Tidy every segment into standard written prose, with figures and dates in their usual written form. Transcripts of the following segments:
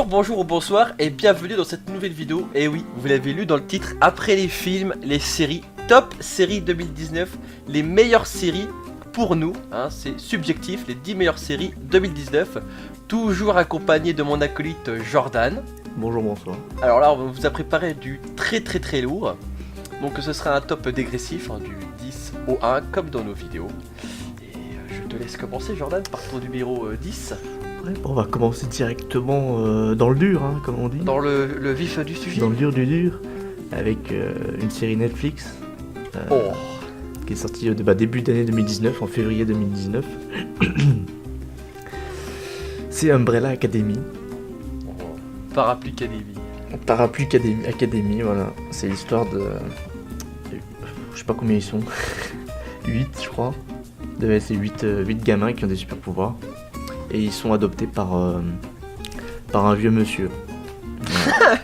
Bonjour ou bonsoir et bienvenue dans cette nouvelle vidéo. Et oui, vous l'avez lu dans le titre, après les films, les séries, top séries 2019, les meilleures séries pour nous, hein, c'est subjectif, les 10 meilleures séries 2019, toujours accompagné de mon acolyte Jordan. Bonjour, bonsoir. Alors là, on vous a préparé du très lourd, donc ce sera un top dégressif, hein, du 10 au 1 comme dans nos vidéos. Et je te laisse commencer Jordan par ton numéro 10. Ouais, on va commencer directement dans le dur, hein, comme on dit. Dans le vif du sujet. Dans le dur du dur, avec une série Netflix qui est sortie début d'année 2019, en février 2019. C'est Umbrella Academy. Parapluie Academy. Parapluie Academy, voilà. C'est l'histoire de... Je sais pas combien ils sont. 8, je crois. C'est 8 gamins qui ont des super pouvoirs. Et ils sont adoptés par un vieux monsieur. Voilà.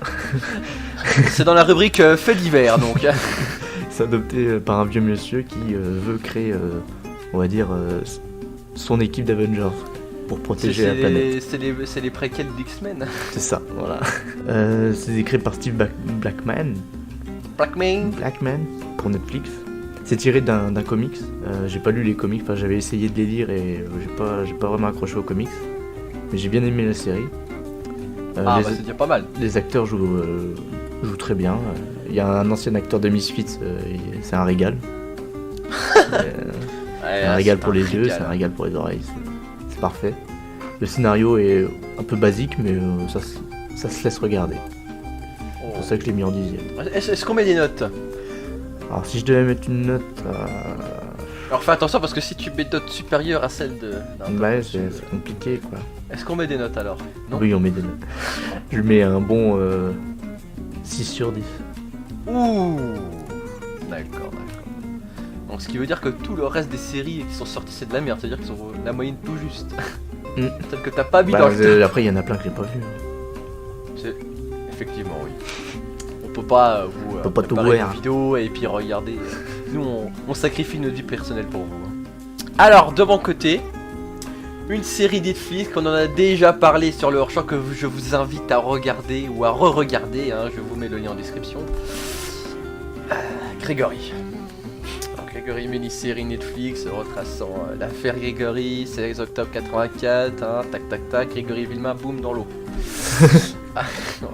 C'est dans la rubrique fait divers donc. Ils sont adoptés par un vieux monsieur qui veut créer, on va dire, son équipe d'Avengers pour protéger la planète. C'est les préquels d'X-Men. C'est ça, voilà. C'est écrit par Steve Blackman pour Netflix. C'est tiré d'un comics. J'ai pas lu les comics, enfin j'avais essayé de les lire et j'ai pas vraiment accroché aux comics. Mais j'ai bien aimé la série. C'est déjà pas mal. Les acteurs jouent très bien. Il y a un ancien acteur de Misfits, c'est un régal. C'est un régal pour les yeux, c'est un régal pour les oreilles. C'est parfait. Le scénario est un peu basique, mais ça se laisse regarder. C'est pour ça que je l'ai mis en 10e. Est-ce qu'on met des notes? Alors si je devais mettre une note... Alors fais attention parce que si tu mets une note supérieure à celle de... Ouais, c'est compliqué quoi. Est-ce qu'on met des notes alors? Non. Oui, on met des notes. Je mets un bon 6 sur 10. Ouh. D'accord. Donc ce qui veut dire que tout le reste des séries qui sont sorties c'est de la merde, c'est-à-dire qu'ils ont la moyenne tout juste. Celle que t'as pas mis dans le... Après il y en a plein que j'ai pas vu. C'est... Effectivement oui. On peut pas vous pas tout préparer voir. une vidéo et puis regarder. Nous on sacrifie notre vie personnelle pour vous. Alors de mon côté, une série Netflix qu'on en a déjà parlé sur le hors-champ que je vous invite à regarder ou à re-regarder, hein, je vous mets le lien en description. Grégory. Alors, Grégory, mini-série Netflix retraçant l'affaire Grégory, 16 octobre 84, hein, tac, Grégory Villemain, boum, dans l'eau.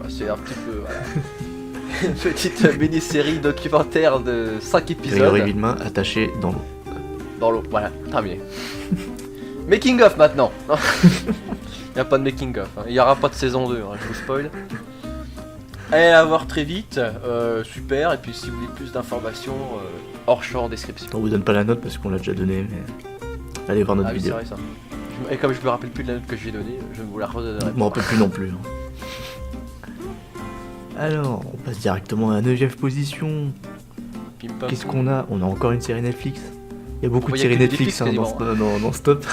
C'est un petit peu... Voilà. Une petite mini-série documentaire de 5 épisodes. Grégory Villemain attaché dans l'eau. Dans l'eau, voilà, terminé. Making of maintenant. Il n'y a pas de making of, hein. Il n'y aura pas de saison 2, hein, je vous spoil. Allez la voir très vite, super, et puis si vous voulez plus d'informations, hors champ en description. On vous donne pas la note parce qu'on l'a déjà donnée, mais allez voir notre Oui, vidéo. c'est vrai ça. Et comme je me rappelle plus de la note que j'ai donnée, je ne vous la redonnerai Je m'en rappelle plus non plus. Hein. Alors, on passe directement à la 9ème position. Qu'est-ce qu'on a? On a encore une série Netflix. Il y a beaucoup de séries Netflix hein, dans ce top.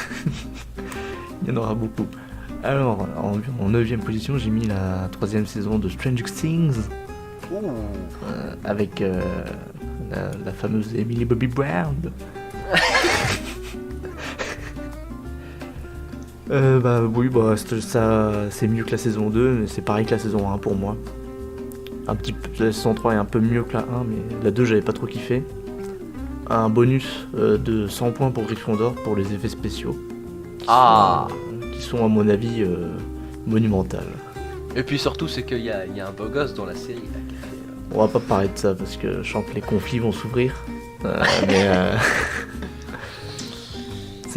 Il y en aura beaucoup. Alors, en 9ème position, j'ai mis la 3ème saison de Stranger Things. Avec la fameuse Emily Bobby Brown. Ça c'est mieux que la saison 2, mais c'est pareil que la saison 1 pour moi. Un petit peu, la saison 3 est un peu mieux que la 1, mais la 2 j'avais pas trop kiffé. Un bonus de 100 points pour Gryffondor pour les effets spéciaux. Qui sont à mon avis monumentales. Et puis surtout c'est qu'il y a un beau gosse dans la série là, qui fait, On va pas parler de ça parce que je sens que les conflits vont s'ouvrir. Il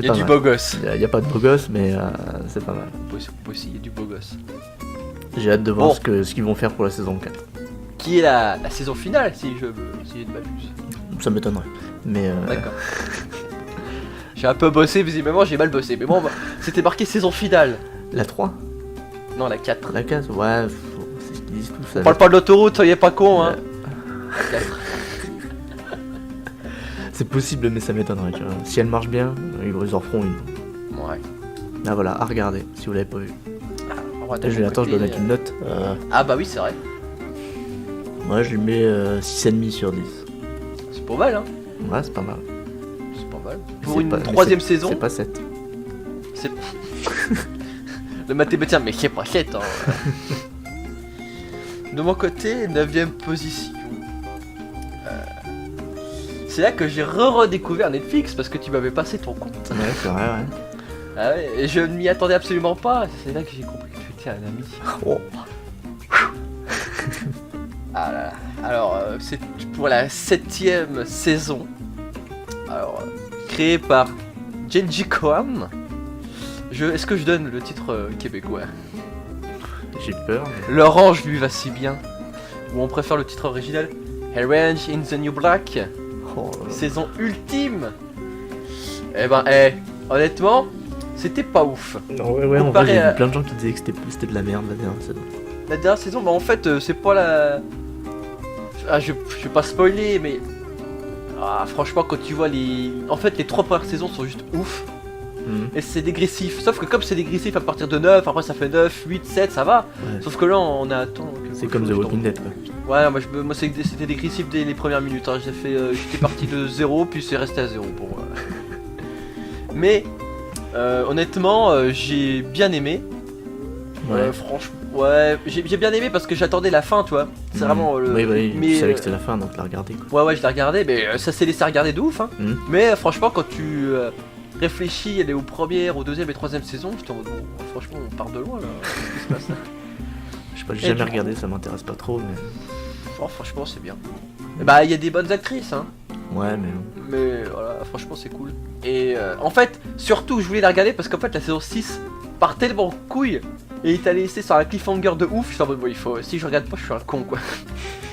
y a du beau gosse. Il n'y a pas de beau gosse, mais c'est pas mal. Aussi, il y a du beau gosse. J'ai hâte de voir ce qu'ils vont faire pour la saison 4. Qui est la saison finale, si je ne m'abuse. Ça m'étonnerait. Mais D'accord. J'ai un peu bossé, visiblement j'ai mal bossé. Mais bon, c'était marqué saison finale. La 3 Non, la 4. La 4, ouais, c'est ce qu'ils disent tout ça. On parle pas de l'autoroute, soyez pas con, hein. La 4. C'est possible, mais ça m'étonnerait, tu vois. Si elle marche bien, ils en feront une. Ouais. Ah voilà, à regarder, si vous l'avez pas vu. Attends, je dois mettre une note. Ah bah oui, c'est vrai. Moi, je lui mets 6,5 sur 10. C'est pas mal, hein. Ouais, c'est pas mal. C'est pas mal. Pour une 3ème saison. C'est pas 7. C'est... Le mathématicien, mais c'est pas 7 hein. De mon côté, 9ème position. C'est là que j'ai redécouvert Netflix parce que tu m'avais passé ton compte. Ouais, c'est vrai, ouais. Ah ouais, et je ne m'y attendais absolument pas. C'est là que j'ai compris que tu étais un ami. Oh. Ah là là. Alors, c'est pour la 7ème saison. Alors, créé par Genji Kohan. Est-ce que je donne le titre québécois? J'ai peur. Mais... L'orange lui va si bien. Ou on préfère le titre original Orange in the New Black. Oh, Saison ultime. Eh ben, honnêtement, c'était pas ouf. non, ouais, en vrai, j'ai vu plein de gens qui disaient que c'était de la merde la dernière saison. La dernière saison, bah en fait, c'est pas la... Ah, je vais pas spoiler, mais... Ah, franchement, quand tu vois les... En fait, les 3 premières saisons sont juste ouf. Et c'est dégressif. Sauf que comme c'est dégressif à partir de 9, après ça fait 9, 8, 7, ça va. Ouais. Sauf que là, on attend... C'est comme The Walking Dead, quoi. Ouais, moi c'était dégressif dès les premières minutes. Hein. J'étais parti de 0, puis c'est resté à 0 pour moi. Mais, honnêtement, j'ai bien aimé. Ouais. Franchement, ouais, j'ai bien aimé parce que j'attendais la fin, tu vois. C'est vraiment le. Oui, mais, tu savais que c'était la fin, donc t'as regardé, quoi. Ouais, je l'ai regardé, mais ça s'est laissé regarder de ouf, hein. Mais franchement, quand tu réfléchis, elle est aux premières, aux deuxième et troisième saisons, je te dis, franchement, on part de loin là. Qu'est-ce qui se passe là? Je sais pas, j'ai jamais regardé, ça m'intéresse pas trop, mais. Oh, franchement, c'est bien. Bah, il y a des bonnes actrices, hein. Ouais, mais. Mais voilà, franchement, c'est cool. Et en fait, surtout, je voulais la regarder parce qu'en fait, la saison 6 part tellement en couille. Et il t'a laissé sur un cliffhanger de ouf. Je suis en mode, bon, il faut. Si je regarde pas, je suis un con, quoi.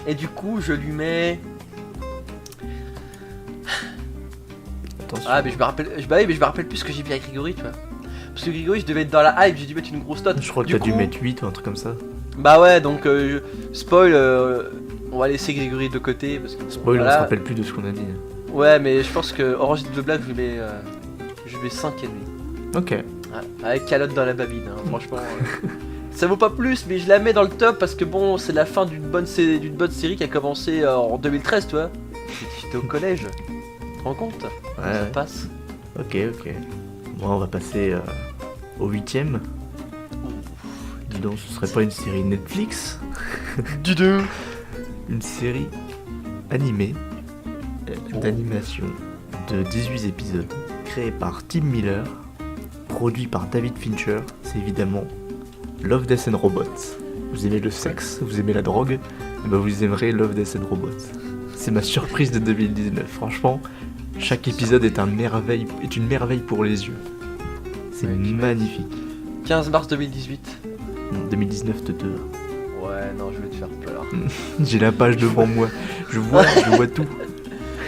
Et du coup, je lui mets. Attention. Ah, mais je me rappelle. Mais je me rappelle plus ce que j'ai mis avec Grégory, tu vois. Parce que Grégory, je devais être dans la hype, j'ai dû mettre une grosse note. Je crois que t'as dû mettre 8 ou un truc comme ça. Bah ouais, donc spoil, on va laisser Grégory de côté parce que Spoil, voilà. on se rappelle plus de ce qu'on a dit. Ouais, mais je pense que Orange de Black, je lui mets 5 et demi. Ok. Ouais, avec calotte dans la babine, hein, franchement. Ça vaut pas plus, mais je la mets dans le top parce que bon, c'est la fin d'une bonne série qui a commencé en 2013, tu vois. J'étais au collège. Tu te rends compte? Ouais. Ça passe. Ok. Bon, on va passer au 8ème. Dis donc, ce serait pas une série Netflix? Du 2. Une série animée d'animation de 18 épisodes, créée par Tim Miller, produit par David Fincher. C'est évidemment Love, Death and Robots. Vous aimez le sexe, vous aimez la drogue, et ben vous aimerez Love, Death and Robots. C'est ma surprise de 2019. Franchement, chaque épisode est une merveille pour les yeux. C'est magnifique. 15 mars 2018. 2019 de 2. Ouais, non, je vais te faire peur. J'ai la page devant moi. Je vois tout.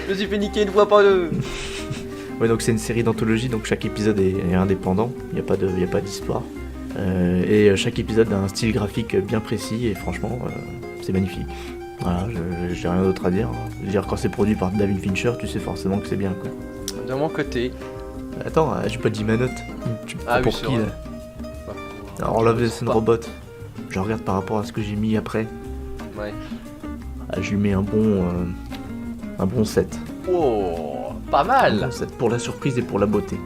Je me suis fait niquer une fois par deux. Ouais, donc c'est une série d'anthologie, donc chaque épisode est indépendant. Il n'y a pas d'histoire. Et chaque épisode a un style graphique bien précis et franchement, c'est magnifique. Voilà, j'ai rien d'autre à dire. Je veux dire, quand c'est produit par David Fincher, tu sais forcément que c'est bien, quoi. De mon côté. Attends, j'ai pas dit ma note. Tu me prends pour qui, là? Alors, Love, Death and Robots, je regarde par rapport à ce que j'ai mis après. Ouais. Je lui mets un bon 7. Oh, pas mal. Un bon 7 pour la surprise et pour la beauté.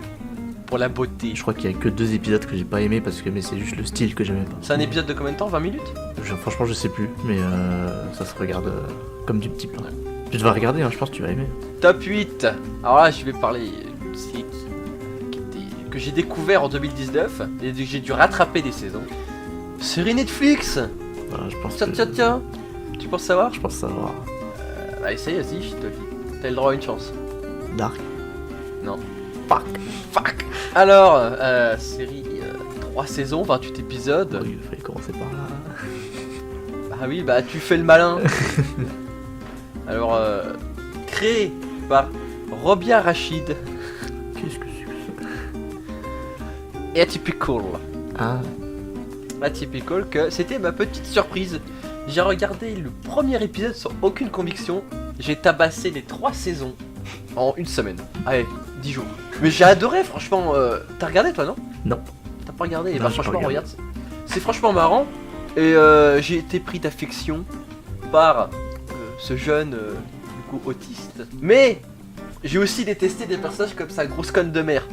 Pour la beauté. Je crois qu'il y a que 2 épisodes que j'ai pas aimé mais c'est juste le style que j'aimais pas. C'est un épisode de combien de temps? 20 minutes? Franchement, je sais plus, mais ça se regarde comme du petit pain. Tu devrais regarder, hein, je pense que tu vas aimer. Top 8. Alors là, je vais parler d'une série que j'ai découvert en 2019 et que j'ai dû rattraper des saisons. Série Netflix. Voilà, je pense Tiens. Tu penses savoir? Je pense savoir. Bah essaye, vas-y, je te le dis. T'as le droit à une chance. Dark. Non. Fuck. Alors, série 3 saisons, 28 épisodes. Oui, il fallait commencer par là. Ah oui, bah tu fais le malin. Alors, créé par Robia Rachid Qu'est-ce que c'est que ça? et Atypical. Ah, Atypical, que c'était ma petite surprise. J'ai regardé le premier épisode sans aucune conviction. J'ai tabassé les 3 saisons en une semaine. Allez, 10 jours. Mais j'ai adoré, franchement. T'as regardé toi, non? non. T'as pas regardé? Et Non, bah j'ai pas franchement, regardé. regarde. C'est franchement marrant. Et j'ai été pris d'affection par ce jeune, du coup, autiste. Mais j'ai aussi détesté des personnages comme sa grosse conne de mère,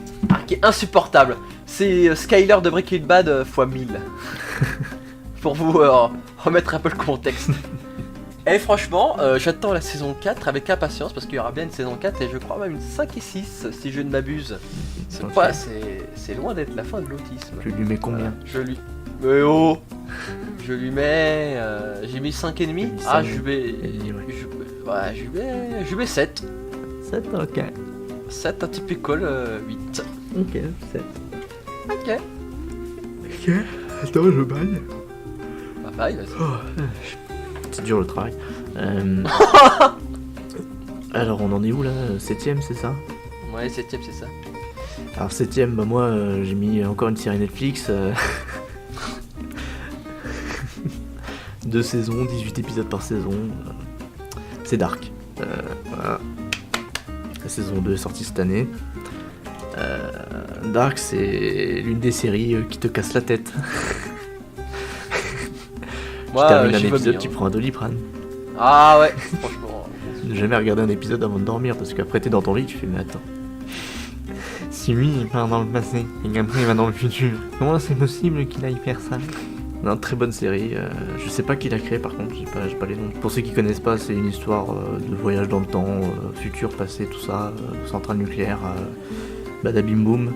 qui est insupportable. C'est Skyler de Breaking Bad x 1000. Pour vous remettre un peu le contexte. Et franchement, j'attends la saison 4 avec impatience parce qu'il y aura bien une saison 4 et je crois même une 5 et 6 si je ne m'abuse. C'est loin d'être la fin de l'autisme. Tu lui mets combien? Je lui... Mais oh, je lui mets... j'ai mis 5,5. Ah, je lui mets... Ouais, je lui mets 7. 7, ok. 7, un typical 8. Ok, 7. Ok. Ok, attends, je baille. Bah pareil, vas-y. Oh, c'est dur le travail. Alors, on en est où là? 7ème, c'est ça? Ouais, 7ème, c'est ça. Alors, 7ème, bah moi, j'ai mis encore une série Netflix. 2 saisons, 18 épisodes par saison. C'est Dark. Voilà. La saison 2 est sortie cette année. Dark, c'est l'une des séries qui te casse la tête. Moi, tu termines un j'y épisode, vomis, tu hein. prends un Doliprane. Ah ouais, franchement. Ne jamais regarder un épisode avant de dormir parce qu'après t'es dans ton lit, tu fais mais attends. Si lui il part dans le passé et qu'après il va dans le futur, comment c'est possible qu'il aille faire ça? Non, très bonne série. Je sais pas qui l'a créé par contre, j'ai pas les noms. Pour ceux qui connaissent pas, c'est une histoire de voyage dans le temps, futur, passé, tout ça, centrale nucléaire, badabim boum,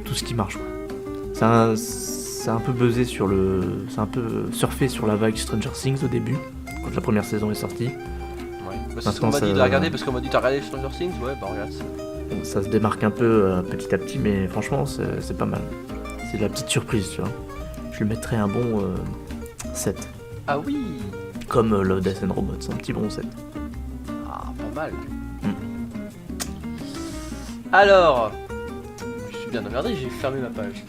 tout ce qui marche quoi. C'est un peu buzzé sur le. C'est un peu surfé sur la vague Stranger Things au début, quand la première saison est sortie. Ouais. Bah, c'est ce qu'on m'a dit de la regarder parce qu'on m'a dit t'as regardé Stranger Things, ouais bah regarde ça. Bon, ça se démarque un peu petit à petit, mais franchement c'est pas mal. C'est de la petite surprise, tu vois. Je lui mettrais un bon 7. Ah oui. Comme Love, Death and Robots, un petit bon 7. Ah pas mal. Alors, je suis bien emmerdé, j'ai fermé ma page.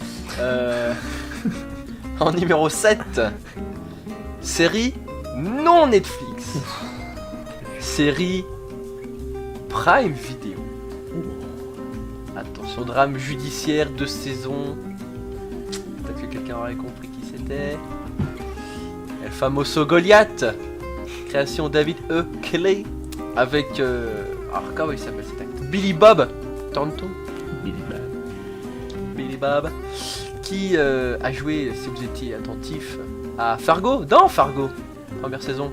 En numéro 7, série non Netflix. Série Prime Video. Attention, drame judiciaire, 2 saisons. Peut-être que quelqu'un aurait compris qui c'était. El Famoso Goliath. Création David E. Kelly. Avec... alors comment il s'appelle cet acteur? Billy Bob Thornton. Billy Bob. Qui a joué, si vous étiez attentif, à Fargo. Dans Fargo. Première saison.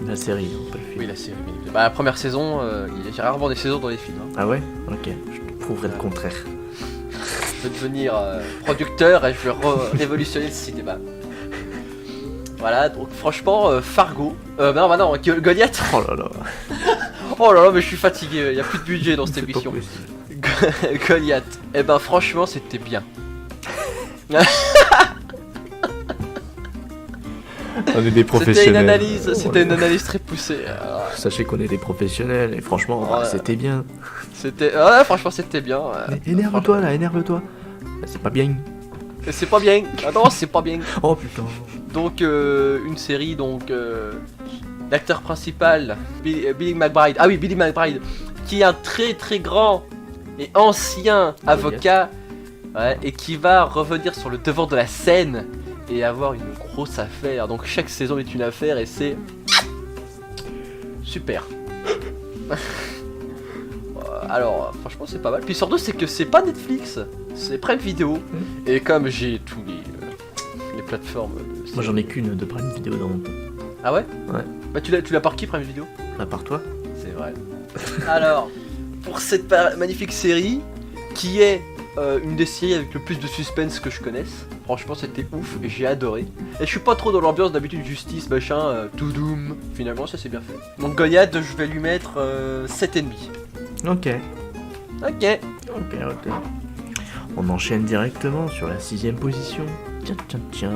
La série, pas le film. Oui, la série. Bah, la première saison, j'ai rarement des saisons dans les films. Hein. Ah ouais? Ok, je te prouverai le contraire. Je vais devenir producteur et je vais révolutionner le cinéma. Voilà, donc franchement, Fargo. Non, Goliath. Oh là là. Oh là là, mais je suis fatigué, il n'y a plus de budget dans cette émission. Goliath. Eh ben, franchement, c'était bien. On est des professionnels. C'était une analyse très poussée. Sachez qu'on est des professionnels et franchement, c'était bien. Ouais, franchement, c'était bien. Énerve-toi là, énerve-toi. C'est pas bien. C'est pas bien. Ah non, c'est pas bien. Oh putain. Donc, une série, l'acteur principal, Billy McBride. Ah oui, Billy McBride, qui est un très très grand et ancien avocat, ouais, et qui va revenir sur le devant de la scène et avoir une grosse affaire. Donc chaque saison est une affaire et c'est super. Alors franchement c'est pas mal. Puis surtout c'est que c'est pas Netflix, c'est Prime Video. Et comme j'ai tous les plateformes de... Moi j'en ai qu'une de Prime Video dans mon temps. Ah ouais? Ouais. Bah tu l'as par qui Prime Video? À part toi? C'est vrai. Alors, pour cette magnifique série, qui est une des séries avec le plus de suspense que je connaisse, franchement c'était ouf et j'ai adoré. Et je suis pas trop dans l'ambiance d'habitude justice, machin, tout doom, finalement ça c'est bien fait. Donc Goliath, je vais lui mettre 7,5. Ok. Ok. On enchaîne directement sur la 6ème position. Tiens.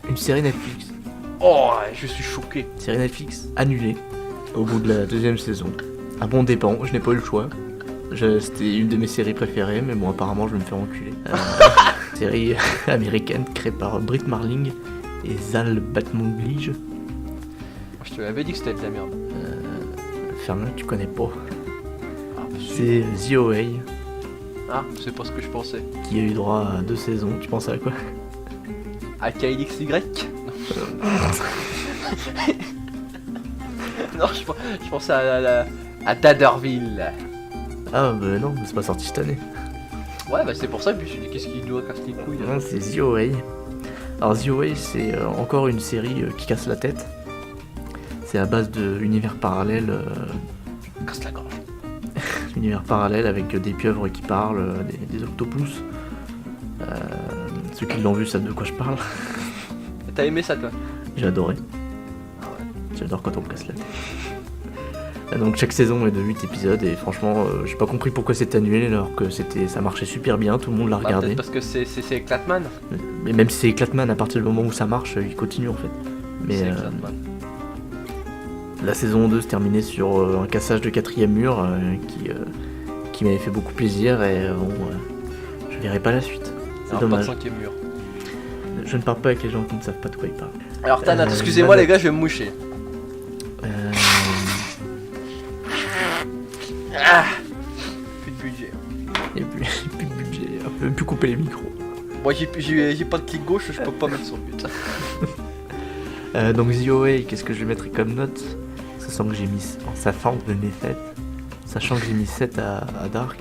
Une série Netflix. Oh, je suis choqué. Série Netflix annulée au bout de la 2ème saison. À bon dépend, je n'ai pas eu le choix. C'était une de mes séries préférées, mais bon, apparemment, je vais me faire enculer. Série américaine créée par Britt Marling et Zal Batmanglige. Je te l'avais dit que c'était de la merde. Fernand, tu connais pas. Ah, C'est The OA. Ah, c'est pas ce que je pensais. Qui a eu droit à 2 saisons. Tu pensais à quoi? À KLXY? Non, je pensais à Daderville. Ah bah non, mais c'est pas sorti cette année. Ouais, bah c'est pour ça que je me suis dit qu'est-ce qu'il doit casser les couilles. Non, c'est The Away. Alors The Away, c'est encore une série qui casse la tête. C'est à base de univers parallèle, Casse la gorge. univers parallèle avec des pieuvres qui parlent, des octopus. Ceux qui l'ont vu savent de quoi je parle. T'as aimé ça toi? J'ai adoré. Ah ouais. J'adore quand on me casse la tête. Donc chaque saison est de 8 épisodes et franchement j'ai pas compris pourquoi c'était annulé alors que ça marchait super bien, tout le monde l'a Bah, regardé. peut-être parce que c'est Clatman. Mais même si c'est Clatman, à partir du moment où ça marche, il continue en fait. Mais C'est Clatman. la saison 2 se terminait sur un cassage de 4ème mur qui m'avait fait beaucoup plaisir et je verrai pas la suite. C'est Alors, dommage. pas de 5ème mur. Je ne parle pas avec les gens qui ne savent pas de quoi ils parlent. Alors Tana, excusez-moi Manette. les gars, je vais me moucher. Ah, plus de budget. Et puis, plus de budget, on peut même plus couper les micros. Moi j'ai pas de clic gauche, je peux pas mettre sur but. Donc The Away, qu'est-ce que je mettrais comme note? Sachant que j'ai mis 7 à Dark.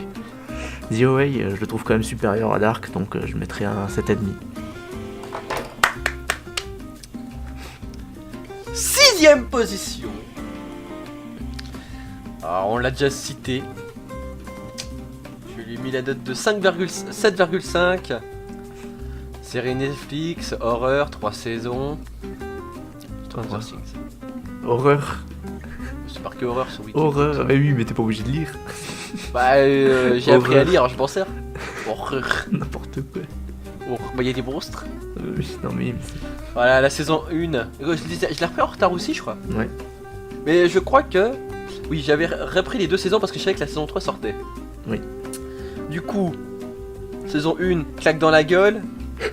The Away, je le trouve quand même supérieur à Dark, donc je mettrais un 7,5. 6ème position. Alors on l'a déjà cité. Je lui ai mis la note de 7,5. Série Netflix, horreur, 3 saisons. Stranger Things. Horreur. C'est marqué horreur sur Wiki. Horreur, mais oui, mais t'es pas obligé de lire. Bah j'ai appris à Horreur. lire, je m'en sers. Horreur. N'importe quoi. Bah y a des monstres. Oui, non mais... Voilà, la saison 1. Je l'ai repris en retard aussi, je crois. Ouais. Mais je crois que... Oui, j'avais repris les 2 saisons parce que je savais que la saison 3 sortait. Oui. Du coup, saison 1, claque dans la gueule.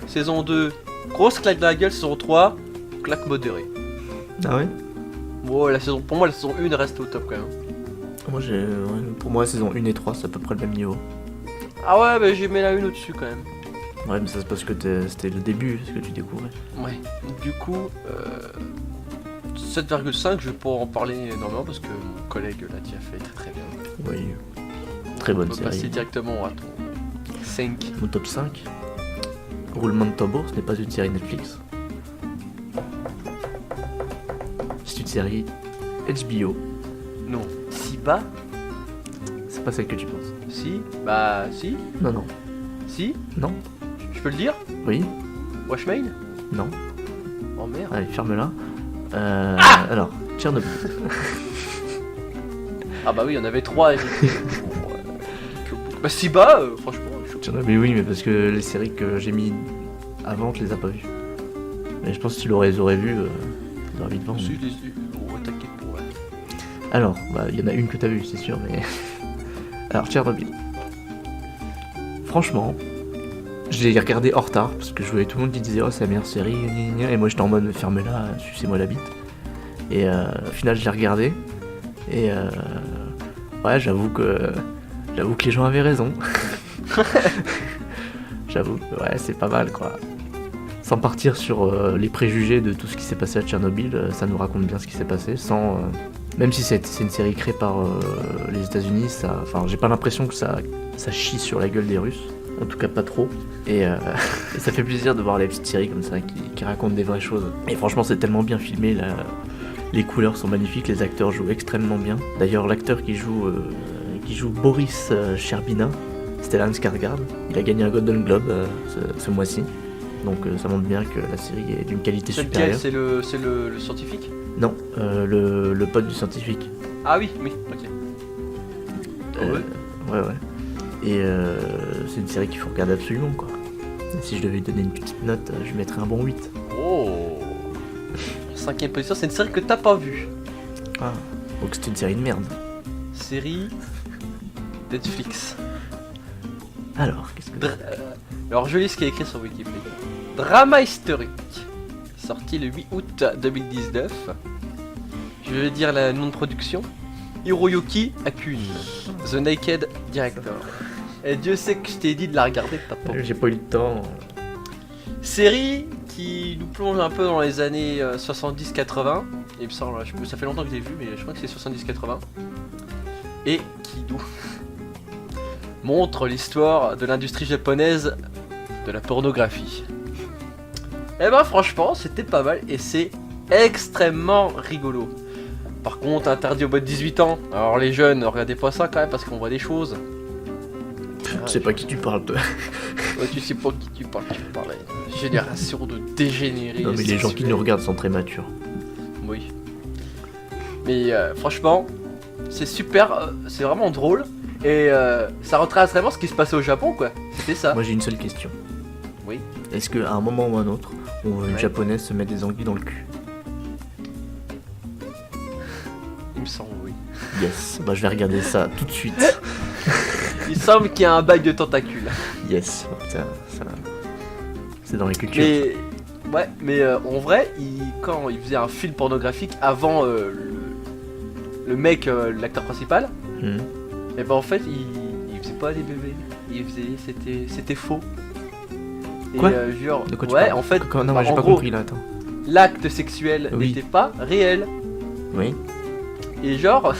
Saison 2, grosse claque dans la gueule. Saison 3, claque modérée. Ah ouais. Bon, pour moi, la saison 1 reste au top quand même. Moi, pour moi, saison 1 et 3, c'est à peu près le même niveau. Ah ouais, bah j'ai mis la 1 au-dessus quand même. Ouais, mais ça c'est parce que c'était le début, ce que tu découvrais. Ouais. Du coup, 7,5, je vais pas en parler énormément parce que mon collègue l'a déjà fait très bien. Oui. Très bonne On peut passer série. directement à ton 5. Mon top 5. Roulement de tambour, ce n'est pas une série Netflix. C'est une série HBO. Non. Si bas? C'est pas celle que tu penses. Si? Bah si? Non, non. Si? Non. Je peux le dire? Oui. Washmail? Non. Oh merde. Allez, ferme-la. Alors, Tchernobyl. Ah bah oui, il y en avait 3. Bah si bas, franchement, je suis Tchernobyl, oui, mais parce que les séries que j'ai mis avant, je les ai pas vues. Mais je pense que si tu les aurais vues, ils auraient vite vendu. Si, oh, t'inquiète pour ouais. Alors, bah, il y en a une que t'as vue, c'est sûr, mais... Alors, Tchernobyl. Franchement, je l'ai regardé en retard, parce que je voyais tout le monde qui disait « Oh, c'est la meilleure série, gna gna gna. » Et moi, j'étais en mode « Fermez-la, sucez-moi la bite. » Et au final, je l'ai regardé, et ouais, j'avoue que les gens avaient raison. J'avoue, ouais, c'est pas mal, quoi. Sans partir sur les préjugés de tout ce qui s'est passé à Tchernobyl, ça nous raconte bien ce qui s'est passé, sans... même si c'est une série créée par les États-Unis, enfin, j'ai pas l'impression que ça chie sur la gueule des Russes, en tout cas pas trop. Et, et ça fait plaisir de voir les petites séries comme ça qui racontent des vraies choses. Et franchement, c'est tellement bien filmé, les couleurs sont magnifiques, les acteurs jouent extrêmement bien. D'ailleurs, l'acteur qui joue Boris Sherbina, Stellan Skarsgård, il a gagné un Golden Globe ce mois-ci. Donc ça montre bien que la série est d'une qualité C'est lequel? supérieure. C'est le scientifique? Non, le pote du scientifique. Ah oui, ok. Ouais. Et c'est une série qu'il faut regarder absolument, quoi. Et si je devais lui donner une petite note, je lui mettrais un bon 8. Oh. 5ème position, c'est une série que t'as pas vue. Ah, donc c'est une série de merde. Série Netflix. Alors, qu'est-ce que... Alors je lis ce qui est écrit sur Wikipédia. Drama historique. Sorti le 8 août 2019. Je vais dire le nom de production. Hiroyuki Akun. The Naked Director. Et Dieu sait que je t'ai dit de la regarder, t'as pas. J'ai pas eu le temps. Série qui nous plonge un peu dans les années 70-80. Il me semble, ça fait longtemps que je l'ai vu, mais je crois que c'est 70-80. Et qui montre l'histoire de l'industrie japonaise de la pornographie. Et ben franchement, c'était pas mal et c'est extrêmement rigolo. Par contre, interdit aux moins de 18 ans. Alors les jeunes, ne regardez pas ça quand même parce qu'on voit des choses. Je sais pas qui tu parles, toi. Ouais, tu sais pas qui tu parles, tu parles à une génération de dégénérés. Non, mais les gens qui nous regardent sont très matures. Oui. Mais franchement, c'est super, c'est vraiment drôle. Et ça retrace vraiment ce qui se passait au Japon, quoi. C'était ça. Moi, j'ai une seule question. Oui. Est-ce qu'à un moment ou un autre, on voit une Ouais. japonaise se mettre des anguilles dans le cul? Il me semble, oui. Yes. Bah, je vais regarder ça tout de suite. Il semble qu'il y a un bail de tentacules. Yes. Ça... C'est dans les cultures. Mais ouais, mais en vrai, quand il faisait un film pornographique avant le mec, l'acteur principal, Hmm. et ben en fait, il faisait pas des bébés. Il faisait, c'était faux. Et, Quoi genre, De quoi tu ouais, parles? en fait, Non, bah, mais j'ai en pas gros, compris là, attends. l'acte sexuel Oui. n'était pas réel. Oui. Et genre,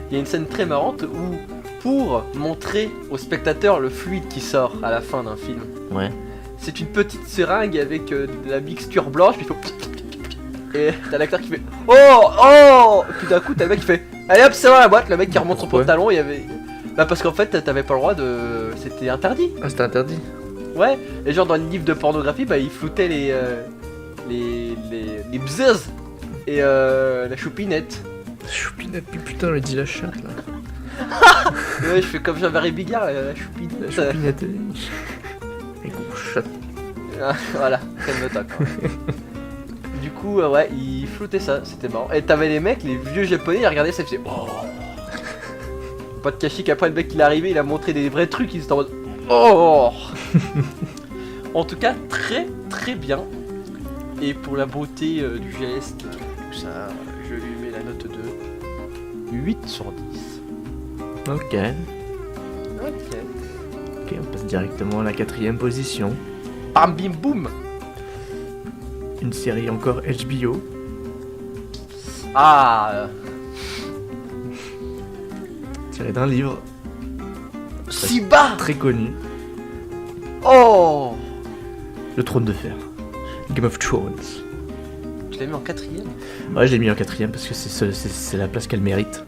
il y a une scène très marrante où, pour montrer au spectateur le fluide qui sort à la fin d'un film, Ouais. c'est une petite seringue avec de la mixture blanche, puis il faut... Et t'as l'acteur qui fait oh oh, et puis d'un coup t'as le mec qui fait allez hop c'est dans la boîte, le mec qui remonte son Pourquoi pantalon, il y avait... Bah parce qu'en fait t'avais pas le droit de... C'était interdit. Ah, c'était interdit. Ouais, et genre dans le livre de pornographie, bah il floutait les bzz et la choupinette. Choupinette, putain, le dit la chatte là. Et ouais, je fais comme Jean-Marie Bigard, la choupinette. La choupinette. Et gros chat. Voilà, calme-toi quoi. Du coup, ouais, il floutait ça, c'était marrant. Et t'avais les mecs, les vieux japonais, ils regardaient ça, ils faisaient oh. Pas de cachis qu'après le mec il est arrivé, il a montré des vrais trucs, ils étaient en mode oh. En tout cas, très très bien. Et pour la beauté du geste, tout ça, je lui mets la note de 8 sur 10. Ok. Ok. Ok, on passe directement à la 4ème position. Bam bim boum. Une série encore HBO. Ah, Tirée d'un livre si bas. très connu. Oh. Le Trône de Fer. Game of Thrones. Je l'ai mis en 4ème. Ouais, je l'ai mis en 4ème parce que c'est la place qu'elle mérite.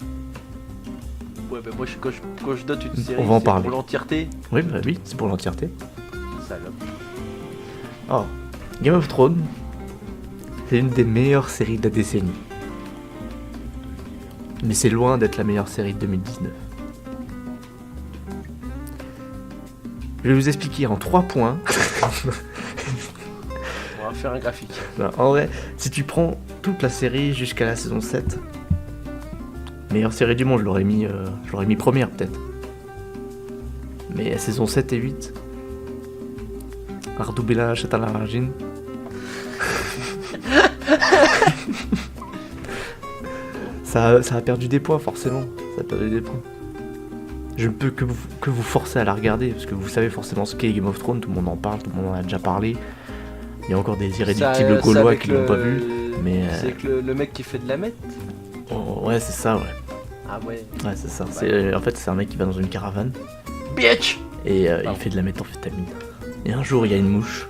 Ouais, bah moi quand je note une série, On va en c'est parler. pour l'entièreté. Oui, bah oui, c'est pour l'entièreté. Salope. Oh, Game of Thrones, c'est une des meilleures séries de la décennie. Mais c'est loin d'être la meilleure série de 2019. Je vais vous expliquer en 3 points. On va faire un graphique. Non, en vrai, si tu prends toute la série jusqu'à la saison 7, meilleure série du monde, je l'aurais mis première peut-être. Mais la saison 7 et 8, Ardoubela Chatalarajin. Ça a perdu des points forcément. Ça a perdu des points. Je ne peux que vous forcer à la regarder, parce que vous savez forcément ce qu'est Game of Thrones, tout le monde en parle, tout le monde en a déjà parlé. Il y a encore des irréductibles Ça, gaulois avec qui l'ont pas vu. Mais C'est avec le mec qui fait de la meth. oh, ouais, c'est ça, ouais. Ah ouais. Ouais, c'est ça. En fait, c'est un mec qui va dans une caravane Bitch. et il Pardon. fait de la méthamphétamine. Et un jour, il y a une mouche.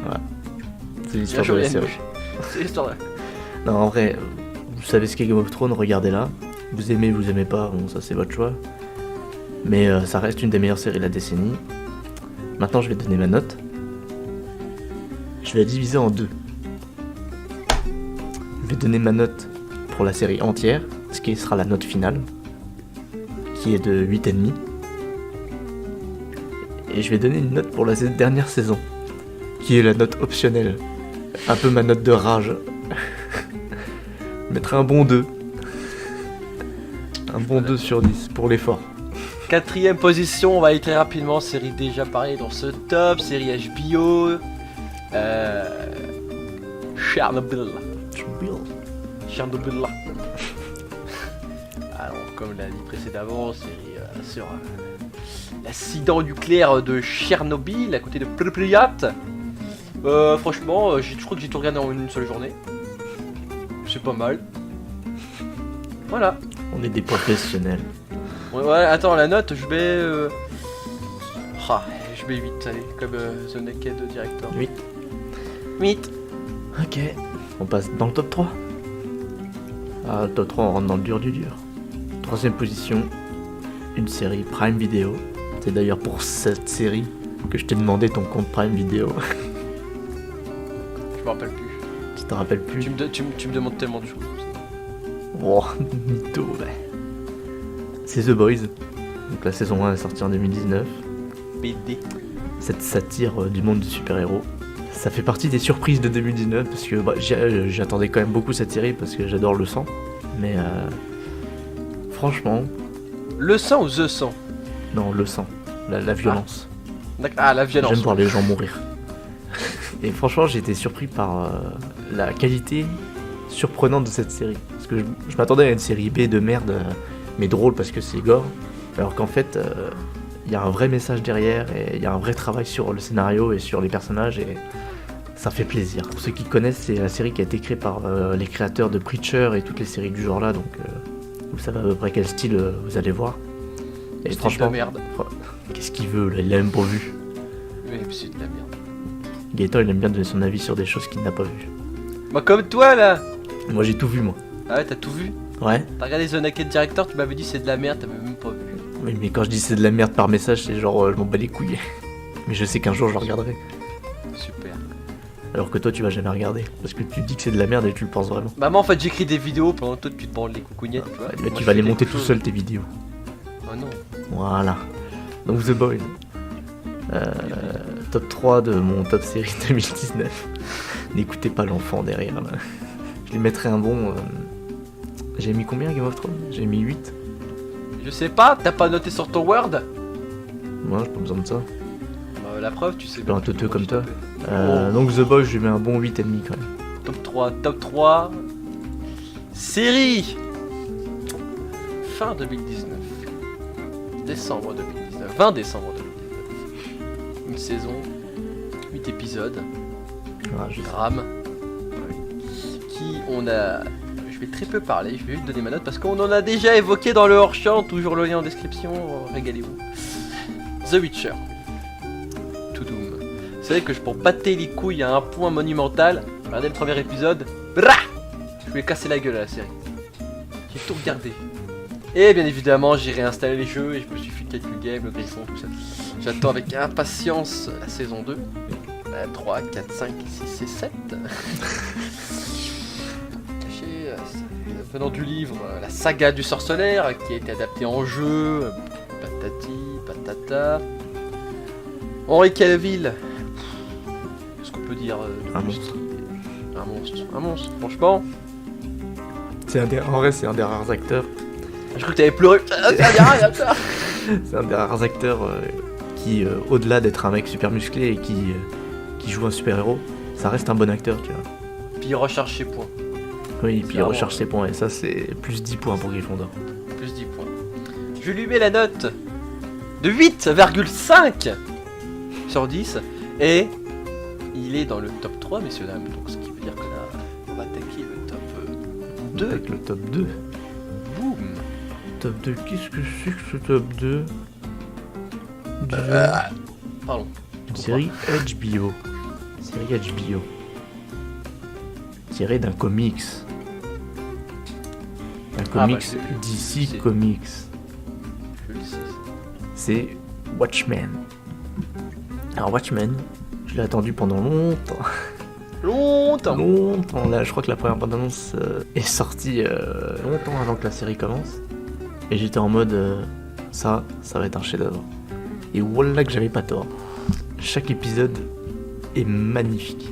Voilà. C'est l'histoire de la série. C'est l'histoire de... Non, en vrai, vous savez ce qu'est Game of Thrones, regardez-la. Vous aimez pas, bon, ça c'est votre choix. Mais ça reste une des meilleures séries de la décennie. Maintenant, je vais donner ma note. Je vais la diviser en deux. Je vais donner ma note pour la série entière, ce qui sera la note finale, qui est de 8,5. Et je vais donner une note pour la dernière saison, qui est la note optionnelle. Un peu ma note de rage. Je mettrai un bon 2. Un bon 2 sur 10 pour l'effort. 4ème position, on va aller très rapidement. Série déjà parlé dans ce top. Série HBO. Chernobyl. Chernobyl. Alors, comme l'a dit précédemment, série sur l'accident nucléaire de Tchernobyl à côté de Pripyat. Franchement, je crois que j'ai tout regardé en une seule journée. C'est pas mal. Voilà. On est des professionnels. Ouais, attends, la note, je mets... je mets 8, allez, comme The Naked Director. 8. 8. Ok. On passe dans le top 3. Ah, le top 3, on rentre dans le dur du dur. Troisième position, une série Prime Video. C'est d'ailleurs pour cette série que je t'ai demandé ton compte Prime Video. Je me rappelle plus. Tu te rappelles plus? Tu me demandes tellement de choses. Oh, mytho, ouais. C'est The Boys. Donc la saison 1 est sortie en 2019. BD. Cette satire du monde du super-héros. Ça fait partie des surprises de 2019 parce que j'attendais quand même beaucoup cette série parce que j'adore le sang. Mais franchement... Le sang ou The sang? Non, le sang. La violence. Ah, la violence. J'aime voir les gens mourir. Et franchement, j'ai été surpris par la qualité surprenante de cette série. Parce que je m'attendais à une série B de merde, mais drôle parce que c'est gore. Alors qu'en fait, il y a un vrai message derrière et il y a un vrai travail sur le scénario et sur les personnages et ça fait plaisir. Pour ceux qui connaissent, c'est la série qui a été créée par les créateurs de Preacher et toutes les séries du genre là, donc vous savez à peu près quel style vous allez voir. Et Style franchement, de merde. Qu'est-ce qu'il veut là? Il l'a même pas vu. Mais c'est de la merde. Gaëtan, il aime bien donner son avis sur des choses qu'il n'a pas vues. Bah comme toi là. Moi j'ai tout vu, moi. Ah ouais, t'as tout vu? Ouais. T'as regardé The Naked Director, tu m'avais dit c'est de la merde, t'avais même pas vu. Oui, mais quand je dis c'est de la merde par message, c'est genre je m'en bats les couilles. Mais je sais qu'un jour je le regarderai. Super. Alors que toi tu vas jamais regarder. Parce que tu dis que c'est de la merde et tu le penses vraiment. Bah moi en fait j'écris des vidéos pendant que toi tu te branles les coucougnettes, tu vois. Là Moi, tu je vas fais les monter quelque tout chose. seul tes vidéos. Oh non. Voilà. Donc The Boys. Top 3 de mon top série 2019. N'écoutez pas l'enfant derrière là. Je lui mettrai un bon... J'ai mis combien Game of Thrones? J'ai mis 8. Je sais pas, t'as pas noté sur ton Word? Moi j'ai pas besoin de ça. La preuve, tu sais pas un plus teuteux comment comme je toi. t'appelle. Donc The Boys, je lui mets un bon 8,5 quand même. Top 3. Série. Fin 2019. Décembre 2019. 20 décembre 2019. Une saison. 8 épisodes. Ah, je sais. Drame. Qui on a... Je vais très peu parler, je vais juste donner ma note parce qu'on en a déjà évoqué dans le hors-champ, toujours le lien en description, régalez-vous. The Witcher. To Doom. Vous savez que pour pâter les couilles à un point monumental, regardez le premier épisode, brah, je vais casser la gueule à la série. J'ai tout regardé. Et bien évidemment, j'ai réinstallé les jeux et je me suis fait quelques games, le Griffon, tout ça. J'attends avec impatience la saison 2. 3, 4, 5, 6 et 7. Venant du livre La saga du sorcellaire qui a été adapté en jeu, patati, patata. Henry Cavill, qu'est-ce qu'on peut dire Un monstre. Un monstre, franchement. En vrai, c'est un des rares acteurs. Je crois que t'avais pleuré. C'est un des rares acteurs qui, au-delà d'être un mec super musclé et qui joue un super-héros, ça reste un bon acteur, tu vois. Puis il recharge ses points. Oui, puis il recherche ses points, et ça, c'est plus 10 points pour Gryffondor. Plus 10 points. Je lui mets la note de 8,5 sur 10. Et il est dans le top 3, messieurs dames. Donc ce qui veut dire que là, on va attaquer le top 2. Avec le top 2. Boum. Top 2, qu'est-ce que c'est que ce top 2 Pardon. Une série HBO. Série HBO. Tirée d'un comics. Un comics DC c'est- Comics. Je le sais. C'est Watchmen. Alors Watchmen, je l'ai attendu pendant longtemps. Longtemps. Là, je crois que la première bande-annonce est sortie longtemps avant que la série commence. Et j'étais en mode, ça va être un chef-d'œuvre. Et voilà que j'avais pas tort. Chaque épisode est magnifique,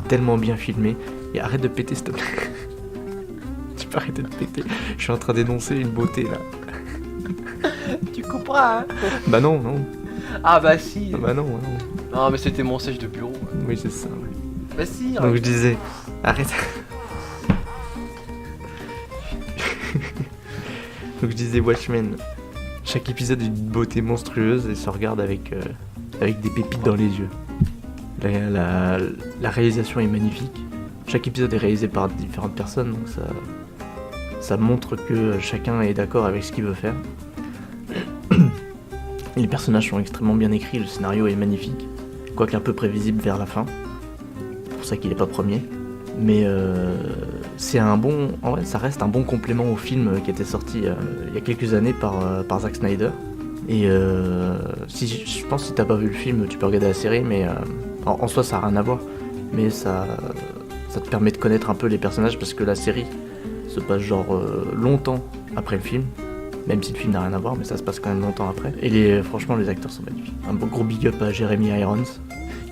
tellement bien filmé. Et arrête de péter, s'il te plaît. Tu peux arrêter de péter. Je suis en train d'énoncer une beauté là. Tu comprends, hein? Bah non. Ah bah si. Bah non. Non mais c'était mon sèche de bureau. Oui, c'est ça. Ouais. Bah si. Donc je disais, arrête. Donc je disais Watchmen. Chaque épisode est d'une beauté monstrueuse et se regarde avec des pépites dans les yeux. La réalisation est magnifique. Chaque épisode est réalisé par différentes personnes, donc ça montre que chacun est d'accord avec ce qu'il veut faire. Les personnages sont extrêmement bien écrits, le scénario est magnifique, quoique un peu prévisible vers la fin. C'est pour ça qu'il est pas premier. Mais c'est un bon, en vrai, ça reste un bon complément au film qui était sorti il y a quelques années par Zack Snyder. Et je pense que si t'as pas vu le film, tu peux regarder la série, mais en soi ça a rien à voir. Mais ça te permet de connaître un peu les personnages parce que la série se passe longtemps après le film. Même si le film n'a rien à voir, mais ça se passe quand même longtemps après. Et franchement, les acteurs sont magnifiques. Un gros big up à Jeremy Irons,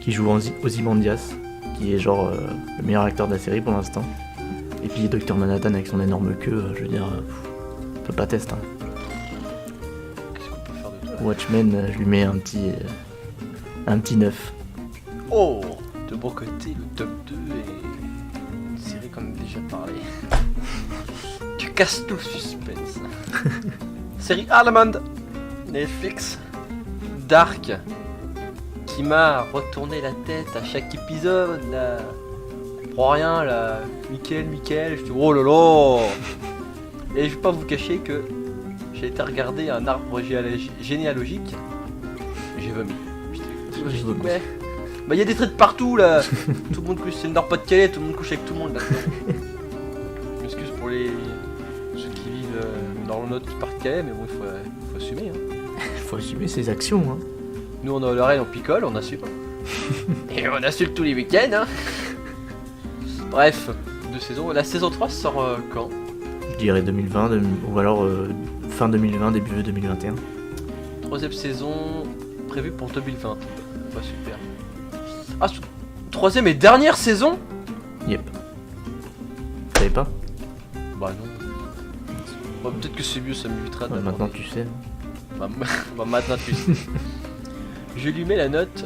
qui joue Ozymandias, qui est le meilleur acteur de la série pour l'instant. Et puis Dr Manhattan avec son énorme queue, je veux dire, on peut pas tester. Qu'est-ce qu'on peut faire de toi là? Watchmen, je lui mets un petit 9. Oh, de bon côté, le top 2 est une série comme déjà parlé. Tu casses tout le suspense. Série Allemande, Netflix, Dark, qui m'a retourné la tête à chaque épisode là. Pour rien là, Michael, je dis oh là là. Et je vais pas vous cacher que j'ai été regarder un arbre généalogique, j'ai vomi. J'ai dit ouais. Bah y a des traits de partout là. Tout le monde couche, c'est le Nord-Pas-de-Calais, tout le monde couche avec tout le monde là-dedans. Je m'excuse pour ceux qui vivent dans le Nord-Pas-de-Calais, mais bon il faut assumer. Hein. Faut assumer ses actions. Hein. Nous on a l'oreille, on picole, on assume. Et on assume tous les week-ends. Hein. Bref, 2 saisons. La saison 3 sort quand? Je dirais 2020, ou alors fin 2020, début 2021. 3ème saison prévue pour 2020. Bah super. Ah, 3ème et dernière saison? Yep. Vous savez pas? Bah non. Bah, peut-être que c'est mieux, ça m'évitera d'avoir maintenant des- tu sais. Bah, maintenant tu sais. Je lui mets la note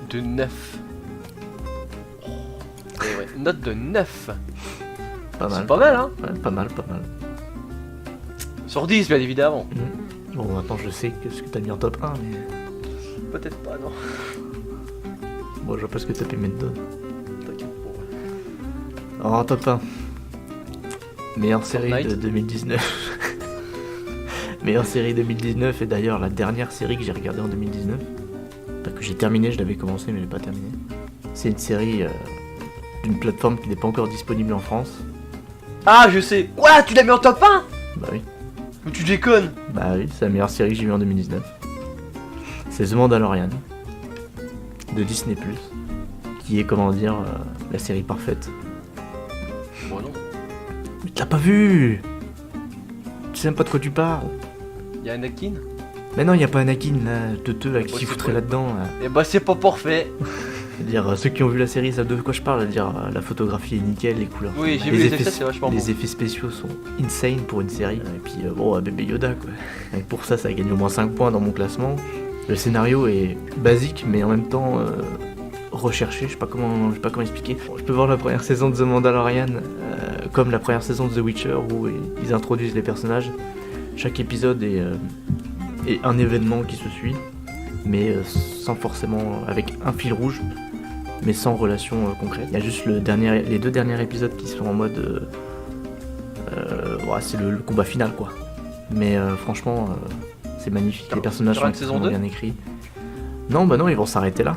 de 9. Oh, ouais, note de 9. Pas mal. C'est pas mal hein. Ouais, pas mal. Sur 10 bien évidemment. Bon, maintenant je sais ce que t'as mis en top 1, mais Peut-être pas non. bon, je vois pas ce que t'as pu mettre dedans. T'inquiète pas. Alors en top 1, meilleure série Fortnite. de 2019. Meilleure série 2019, et d'ailleurs la dernière série que j'ai regardée en 2019. Enfin, que j'ai terminée, je l'avais commencé mais j'ai pas terminé. C'est une série d'une plateforme qui n'est pas encore disponible en France. Ah je sais. Quoi, tu l'as mis en top 1? Bah oui. Ou tu déconnes? Bah oui, c'est la meilleure série que j'ai vue en 2019. C'est The Mandalorian de Disney+, qui est comment dire la série parfaite. Bon non. Mais tu l'as pas vu? Tu sais même pas de quoi tu parles? Y'a Anakin? Mais non, y a pas Anakin là, teuteux là, qui Ouais, s'y c'est foutrait vrai. là-dedans. Là. Et bah c'est pas parfait. Dire ceux qui ont vu la série savent de quoi je parle, dire la photographie est nickel, les couleurs. Oui, j'ai vu les effets, c'est vachement Les bon. effets spéciaux sont insane pour une série. Et puis bon, bébé Yoda quoi. Et pour ça, ça gagne au moins 5 points dans mon classement. Le scénario est basique, mais en même temps recherché. Je sais pas comment expliquer. Je peux voir la première saison de The Mandalorian comme la première saison de The Witcher où ils introduisent les personnages. Chaque épisode est un événement qui se suit, mais sans forcément avec un fil rouge, mais sans relation concrète. Il y a juste les 2 derniers épisodes qui sont en mode ouais, c'est le combat final quoi. Mais franchement c'est magnifique, les personnages Il y aura sont une saison extrêmement 2? bien écrits. Non bah non, ils vont s'arrêter là.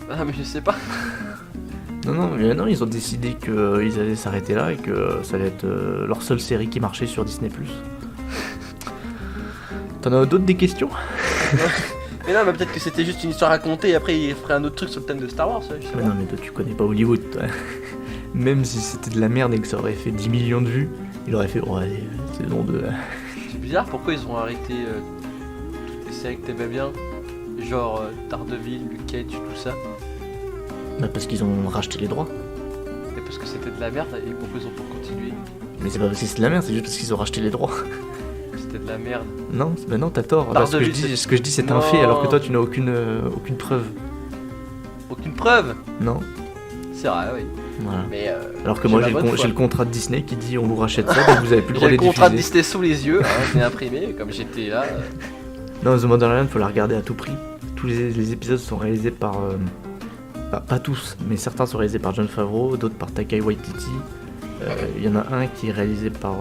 Ah mais je sais pas. Non, ils ont décidé qu'ils allaient s'arrêter là et que ça allait être leur seule série qui marchait sur Disney+. T'en as d'autres des questions? Mais non, mais peut-être que c'était juste une histoire racontée et après il ferait un autre truc sur le thème de Star Wars. Ouais, je sais Mais pas. non mais toi tu connais pas Hollywood toi. Même si c'était de la merde et que ça aurait fait 10 millions de vues, il aurait fait oh allez, saison 2 là. C'est bizarre, pourquoi ils ont arrêté toutes les séries que t'aimais bien? Genre Daredevil, Luke Cage, tout ça. Bah parce qu'ils ont racheté les droits. Et parce que c'était de la merde et pourquoi ils ont pas continué? Mais c'est pas parce que c'est de la merde, c'est juste parce qu'ils ont racheté les droits. C'était de la merde. Non, bah non, t'as tort. Bah, Daredevil, ce que je dis c'est un Non. fait alors que toi tu n'as aucune preuve. Aucune preuve? Non. C'est vrai, oui. Voilà. Mais Alors que j'ai moi ma j'ai bonne foi. le contrat de Disney qui dit on vous rachète ça donc vous avez plus le droit j'ai de le les contrat de diffuser. Disney sous les yeux, hein, je l'ai imprimé comme j'étais là. Non, The Mandalorian, faut la regarder à tout prix. Tous les épisodes sont réalisés par... pas tous, mais certains sont réalisés par Jon Favreau, d'autres par Taika Waititi. Il y en a un qui est réalisé par...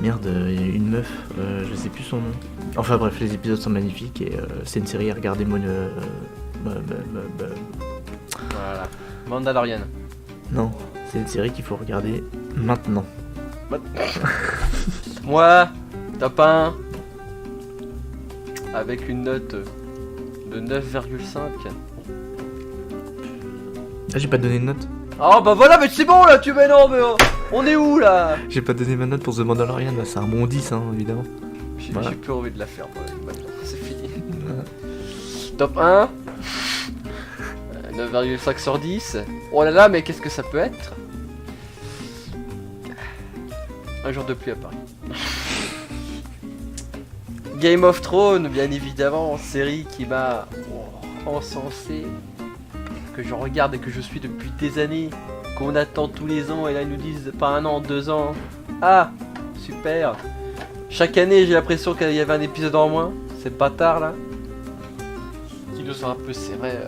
Merde, il y a une meuf, je sais plus son nom. Enfin bref, les épisodes sont magnifiques et c'est une série à regarder Voilà. Mandalorian. Non, c'est une série qu'il faut regarder maintenant. Moi, top 1 avec une note de 9,5. Ah, j'ai pas donné de note. Oh bah voilà, mais c'est bon là, tu mais non, mais on est où là? J'ai pas donné ma note pour The Mandalorian, bah, c'est un bon 10 hein, évidemment. J'ai Voilà. plus envie de la faire, moi. Maintenant, c'est fini. Top 1 9,5 sur 10. Oh là là, mais qu'est-ce que ça peut être? Un jour de pluie à Paris. Game of Thrones, bien évidemment, série qui m'a encensé, que je regarde et que je suis depuis des années, qu'on attend tous les ans, et là ils nous disent pas un an, 2 ans. Ah, super. Chaque année j'ai l'impression qu'il y avait un épisode en moins, c'est bâtard là. Qui nous ont un peu, c'est vrai,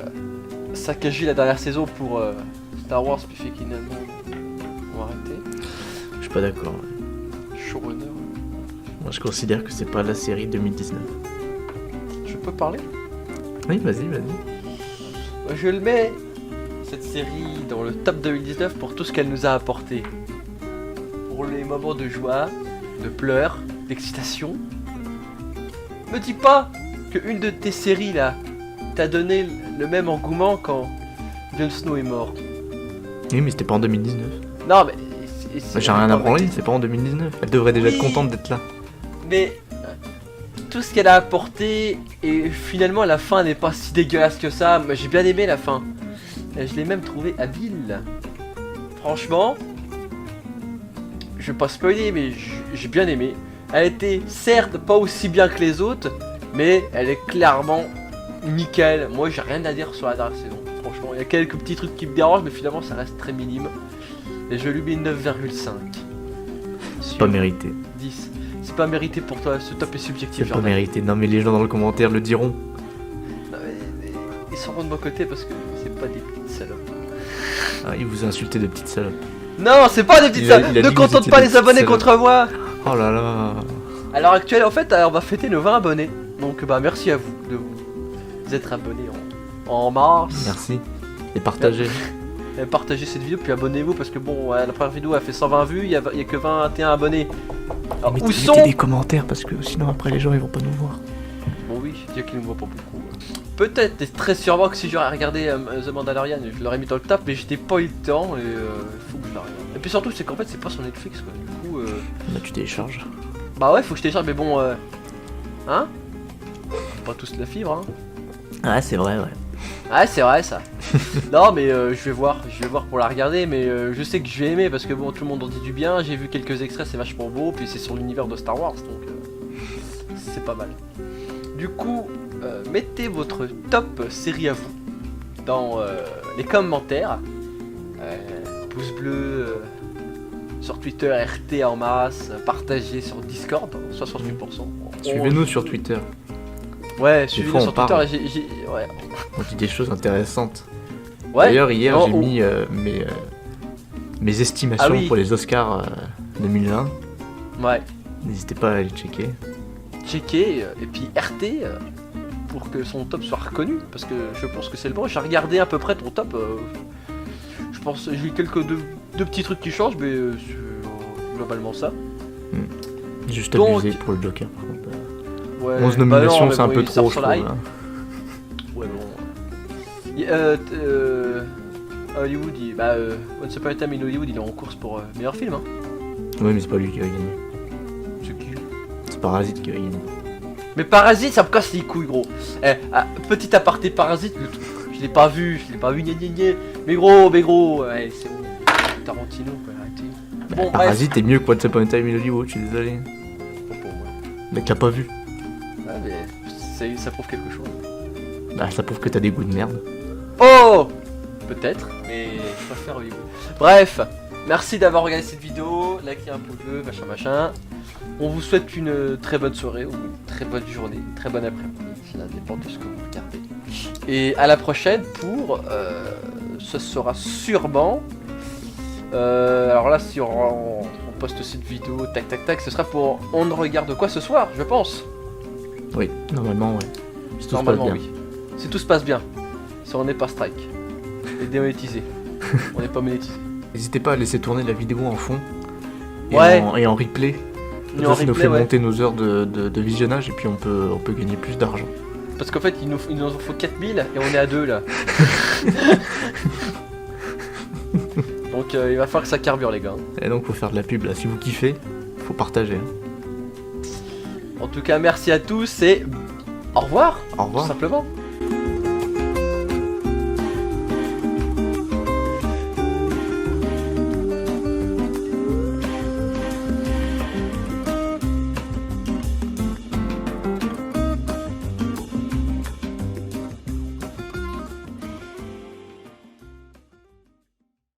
saccagé la dernière saison pour Star Wars, puis fait finalement on va arrêter. Je suis pas d'accord. Showrunner. Moi je considère que c'est pas la série 2019. Je peux parler? Oui, vas-y. Je le mets, cette série, dans le top 2019 pour tout ce qu'elle nous a apporté. Pour les moments de joie, de pleurs, d'excitation. Me dis pas qu'une de tes séries là t'a donné le même engouement quand Jon Snow est mort. Oui, mais c'était pas en 2019. Non mais... J'ai rien à branler, c'est pas en 2019. Elle devrait déjà être contente d'être là. Mais tout ce qu'elle a apporté, et finalement la fin n'est pas si dégueulasse que ça. Moi j'ai bien aimé la fin. Et je l'ai même trouvé habile. Franchement, je vais pas spoiler, mais j'ai bien aimé. Elle était certes pas aussi bien que les autres, mais elle est clairement nickel. Moi j'ai rien à dire sur la dernière saison. Franchement, il y a quelques petits trucs qui me dérangent, mais finalement ça reste très minime. Et je lui mets 9,5. C'est pas mérité. 10. C'est pas mérité pour toi, ce top est subjectif. C'est pas mérité. Non, mais les gens dans le commentaire le diront. Non, mais ils seront de mon côté parce que c'est pas des petites salopes. Ah, il vous a insulté de petites salopes. Non, c'est pas des petites salopes. Ne contente pas les abonnés contre moi. Oh là là. À l'heure actuelle, en fait, on va fêter nos 20 abonnés. Donc, bah, merci à vous de vous être abonnés en mars. Merci. Et partagez. Partagez cette vidéo, puis abonnez-vous parce que bon, la première vidéo a fait 120 vues, il y a que 21 abonnés. Alors, où sont mettez des commentaires parce que sinon après les gens ils vont pas nous voir. Bon oui, je dis qu'ils ne me voient pas beaucoup. Peut-être, et très sûrement que si j'aurais regardé The Mandalorian, je l'aurais mis dans le top, mais j'étais pas eu le temps et faut que je la regarde. Et puis surtout, c'est qu'en fait, c'est pas sur Netflix quoi. Du coup, Là tu télécharges. bah ouais, faut que je télécharge, mais bon, hein, faut pas tous la fibre, hein. Ah, c'est vrai, ouais. Ah, c'est vrai ça. Non, mais je vais voir pour la regarder, mais je sais que je vais aimer parce que bon, tout le monde en dit du bien. J'ai vu quelques extraits, c'est vachement beau, puis c'est sur l'univers de Star Wars, donc c'est pas mal. Du coup, mettez votre top série à vous dans les commentaires. Pouce bleu sur Twitter, RT en masse, partagez sur Discord, 68%. Suivez-nous sur Twitter. Ouais, suivez-nous sur Twitter. Ouais. On dit des choses intéressantes. Ouais. D'ailleurs, hier j'ai mis mes estimations pour les Oscars 2020. Ouais. N'hésitez pas à aller checker. Et puis RT pour que son top soit reconnu parce que je pense que c'est le bon. J'ai regardé à peu près ton top. Je pense j'ai eu deux petits trucs qui changent, mais globalement ça. Juste abusé pour le Joker par contre. Ouais, 11 nominations, non, c'est un peu trop, je trouve. Ouais, bon. Hollywood, Once Upon a Time in Hollywood, il est en course pour meilleur film. Hein. Ouais, mais c'est pas lui qui va gagner. C'est qui? C'est Parasite qui va gagner. Mais Parasite, ça me casse les couilles, gros. Petit aparté Parasite, je l'ai pas vu, gna gna gna. Mais gros, ouais, c'est bon. Tarantino, quoi, arrêtez. Bon, Parasite est mieux que Once Upon a Time in Hollywood, je suis désolé. Pour moi. Mec, l'a pas vu. Ah, mais ça prouve quelque chose. Bah, ça prouve que t'as des goûts de merde. Oh! Peut-être, mais je préfère Hollywood. Bref, merci d'avoir regardé cette vidéo, likez un pouce bleu, machin. On vous souhaite une très bonne soirée ou une très bonne journée, une très bonne après-midi, ça dépend de ce que vous regardez. Et à la prochaine pour, ce sera sûrement, alors là si on poste cette vidéo, tac tac tac, ce sera pour on ne regarde quoi ce soir, je pense. Oui, normalement, ouais. Si tout se passe Normalement bien. oui. Si tout se passe bien. Si on n'est pas strike. Et démonétisé. On n'est pas monétisé. N'hésitez pas à laisser tourner la vidéo en fond. Et, Ouais. et en replay. Et Ça en nous replay, fait ouais. monter nos heures de visionnage et puis on peut gagner plus d'argent. Parce qu'en fait, il nous en faut 4000 et on est à 2 là. Donc il va falloir que ça carbure les gars. Et donc faut faire de la pub là. Si vous kiffez, faut partager. En tout cas, merci à tous et au revoir. Au revoir. Tout simplement.